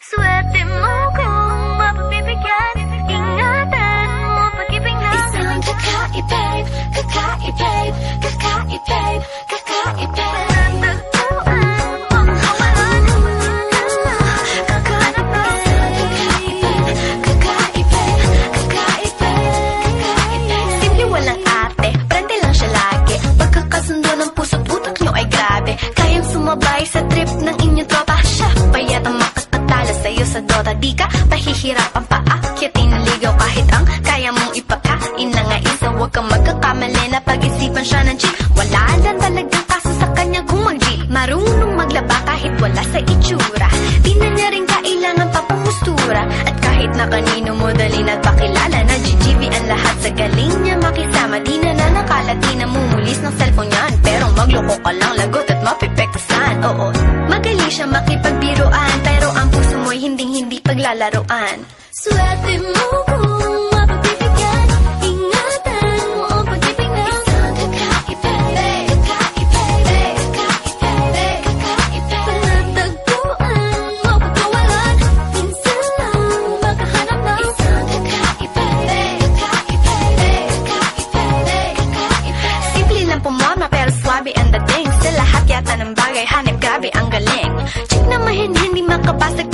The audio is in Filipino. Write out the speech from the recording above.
Swerte mo kung mapagbibigyan. Ingatan mo pag-ibig na Isang kakaibig, kakaibig, kakaibig, kakaibig. natagpuan mong kawalan. Kakahanap na Simple walang ate, prende lang siya lagi. Pagkakasundo ng puso't utak nyo ay grabe. Kayang sumabay sa trip ng inyong tropa. Siya pa yata makakatalo sa'yo sa Dota. Di ka pahihirapan pa akyatin ng ligaw. Kahit ang kaya mong ipakain na nga isa. Huwag kang magkakamali na pag-isipan siya ng chick. Wala lang talagang kaso sa kanya kung mag-G. Marunong maglaba kahit wala sa itsura. Di na niya rin kailangan pa pumustura. At kahit na kanino mo dali nagpakilala na GGB ang lahat sa galing niya makisama. Di na nakala, di na mumulis ng cellphone yan. Pero magloko ka lang, lagot at mapipektasan. Oo, magaling siya makipagbiruan. Pero ang puso mo'y hinding-hindi paglalaroan. Swerte mo kung mapagbibigyan. Ingatan mo ang pag-ibig na Isang kakaibig, kakaibig, kakaibig, kakaibig. natagpuan mo pagkawalan. Minsan lang makahanap na Isang kakaibig, kakaibig, kakaibig, kakaibig. Simple lang pumorma pero swabe ang dating. Sa lahat yata ng bagay hanip grabe ang galing. Chick na mahin hindi makabasag